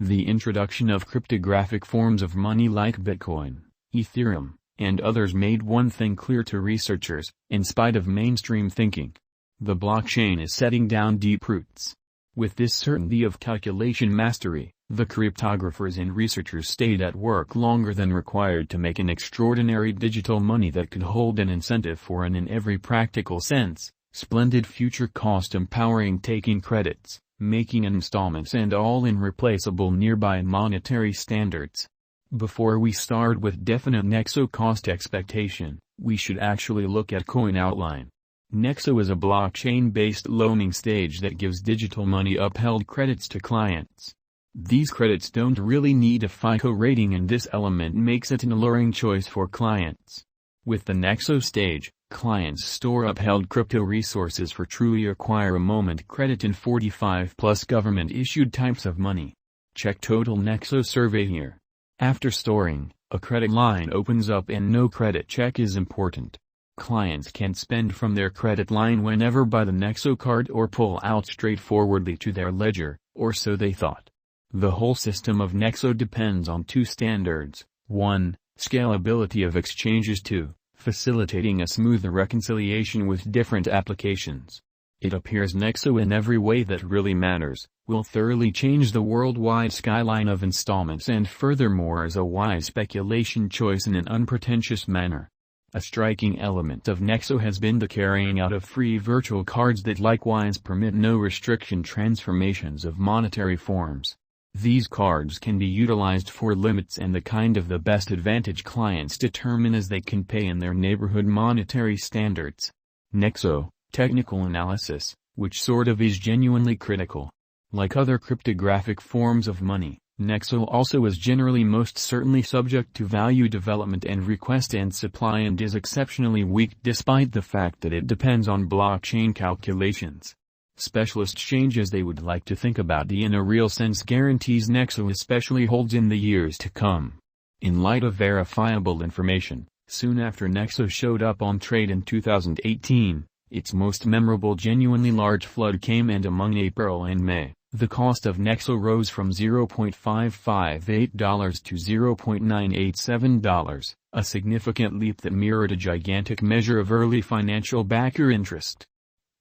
The introduction of cryptographic forms of money like Bitcoin, Ethereum, and others made one thing clear to researchers: in spite of mainstream thinking, the blockchain is setting down deep roots. With this certainty of calculation mastery, the cryptographers and researchers stayed at work longer than required to make an extraordinary digital money that could hold an incentive for an in every practical sense, splendid future cost empowering taking credits, making installments and all in replaceable nearby monetary standards. Before we start with definite Nexo cost expectation, we should actually look at coin outline. Nexo is a blockchain-based loaning stage that gives digital money upheld credits to clients. These credits don't really need a FICO rating, and this element makes it an alluring choice for clients. With the Nexo stage, clients store upheld crypto resources for truly acquire a moment credit in 45+ government-issued types of money. Check total Nexo survey here. After storing, a credit line opens up and no credit check is important. Clients can spend from their credit line whenever by the Nexo card or pull out straightforwardly to their ledger, or so they thought. The whole system of Nexo depends on two standards: 1. Scalability of exchanges. 2. Facilitating a smoother reconciliation with different applications. It appears Nexo, in every way that really matters, will thoroughly change the worldwide skyline of installments and furthermore is a wise speculation choice in an unpretentious manner. A striking element of Nexo has been the carrying out of free virtual cards that likewise permit no restriction transformations of monetary forms. These cards can be utilized for limits and the kind of the best advantage clients determine as they can pay in their neighborhood monetary standards. Nexo, technical analysis, which sort of is genuinely critical. Like other cryptographic forms of money, Nexo also is generally most certainly subject to value development and request and supply, and is exceptionally weak despite the fact that it depends on blockchain calculations. Specialists change as they would like to think about the in a real sense guarantees Nexo especially holds in the years to come. In light of verifiable information, soon after Nexo showed up on trade in 2018, its most memorable genuinely large flood came, and among April and May, the cost of Nexo rose from $0.558 to $0.987, a significant leap that mirrored a gigantic measure of early financial backer interest.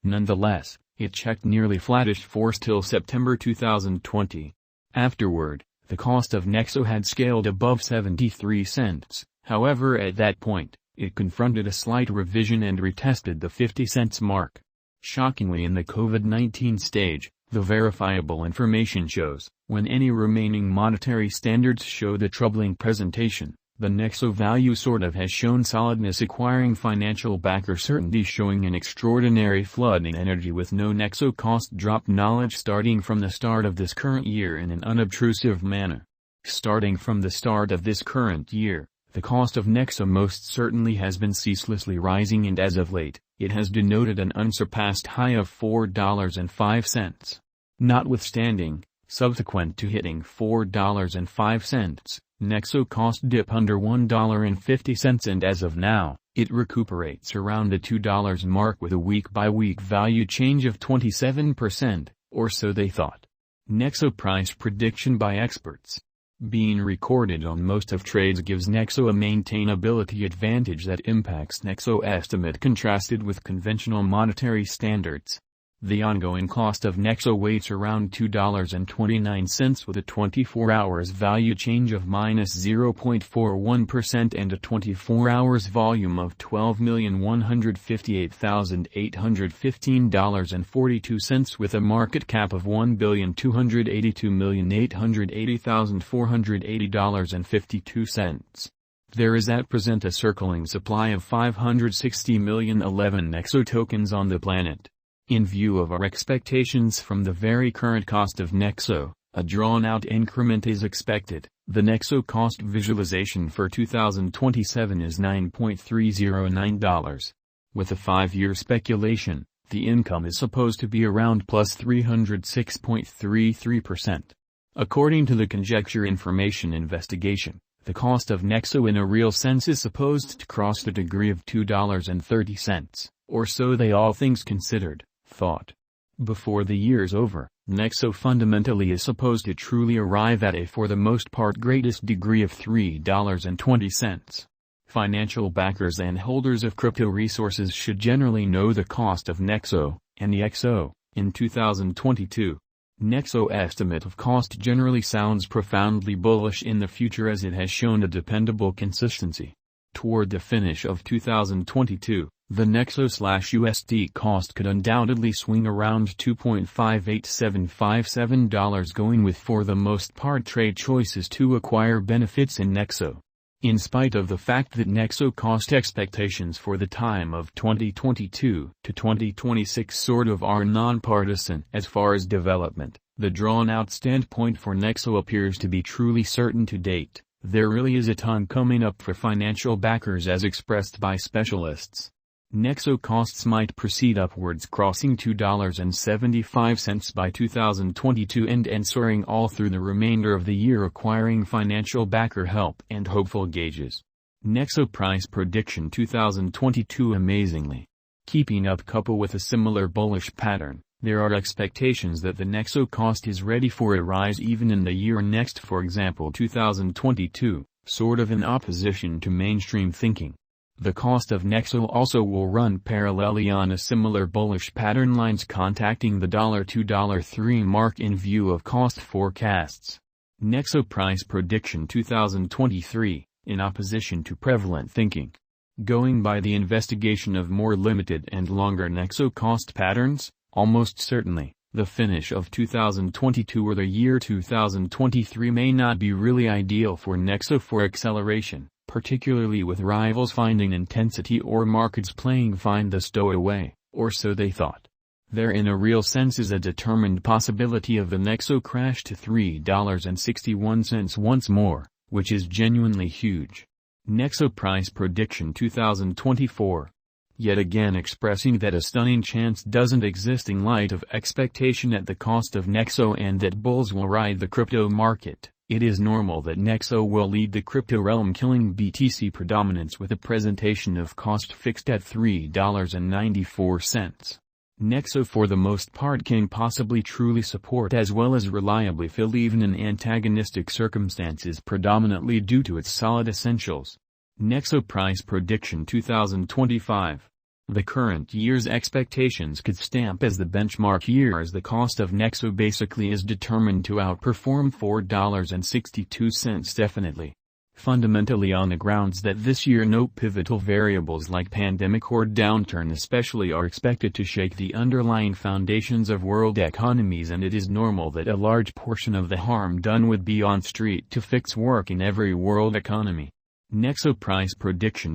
Nonetheless, it checked nearly flattish force till September 2020. Afterward, the cost of Nexo had scaled above 73 cents, however at that point, it confronted a slight revision and retested the 50 cents mark. Shockingly, in the COVID-19 stage, the verifiable information shows, when any remaining monetary standards show the troubling presentation, the Nexo value sort of has shown solidness, acquiring financial backer certainty, showing an extraordinary flood in energy with no Nexo cost drop knowledge starting from the start of this current year in an unobtrusive manner. Starting from the start of this current year, the cost of Nexo most certainly has been ceaselessly rising, and as of late, it has denoted an unsurpassed high of $4.05. Notwithstanding, subsequent to hitting $4.05, Nexo cost dip under $1.50, and as of now, it recuperates around the $2 mark with a week-by-week value change of 27%, or so they thought. Nexo price prediction by experts. Being recorded on most of trades gives Nexo a maintainability advantage that impacts Nexo estimate contrasted with conventional monetary standards. The ongoing cost of Nexo waits around $2.29 with a 24 hours value change of -0.41% and a 24 hours volume of $12,158,815.42 with a market cap of $1,282,880,480.52. There is at present a circling supply of 560,011 Nexo tokens on the planet. In view of our expectations from the very current cost of Nexo, a drawn-out increment is expected. The Nexo cost visualization for 2027 is $9.309. With a 5-year speculation, the income is supposed to be around plus 306.33%. According to the Conjecture Information Investigation, the cost of Nexo in a real sense is supposed to cross the degree of $2.30, or so they all things considered, thought. Before the year's over, Nexo fundamentally is supposed to truly arrive at a for the most part greatest degree of $3.20. Financial backers and holders of crypto resources should generally know the cost of Nexo, Nexo, in 2022. Nexo estimate of cost generally sounds profoundly bullish in the future as it has shown a dependable consistency. Toward the finish of 2022, the Nexo/USD cost could undoubtedly swing around $2.58757, going with for the most part trade choices to acquire benefits in Nexo. In spite of the fact that Nexo cost expectations for the time of 2022 to 2026 sort of are nonpartisan as far as development, the drawn-out standpoint for Nexo appears to be truly certain to date. There really is a ton coming up for financial backers as expressed by specialists. Nexo costs might proceed upwards, crossing $2.75 by 2022 and soaring all through the remainder of the year, acquiring financial backer help and hopeful gauges. Nexo price prediction 2022. Amazingly, keeping up couple with a similar bullish pattern, there are expectations that the Nexo cost is ready for a rise even in the year next, for example 2022, sort of in opposition to mainstream thinking. The cost of Nexo also will run parallelly on a similar bullish pattern, lines contacting the $2-$3 mark in view of cost forecasts. Nexo price prediction 2023, in opposition to prevalent thinking. Going by the investigation of more limited and longer Nexo cost patterns, almost certainly, the finish of 2022 or the year 2023 may not be really ideal for Nexo for acceleration, particularly with rivals finding intensity or markets playing find the stowaway, or so they thought. There in a real sense is a determined possibility of the Nexo crash to $3.61 once more, which is genuinely huge. Nexo price prediction 2024. Yet again expressing that a stunning chance doesn't exist in light of expectation at the cost of Nexo and that bulls will ride the crypto market. It is normal that Nexo will lead the crypto realm, killing BTC predominance with a presentation of cost fixed at $3.94. Nexo for the most part can possibly truly support as well as reliably fill even in antagonistic circumstances, predominantly due to its solid essentials. Nexo price prediction 2025. The current year's expectations could stamp as the benchmark year, as the cost of Nexo basically is determined to outperform $4.62 definitely. Fundamentally on the grounds that this year no pivotal variables like pandemic or downturn especially are expected to shake the underlying foundations of world economies, and it is normal that a large portion of the harm done would be on street to fix work in every world economy. Nexo price prediction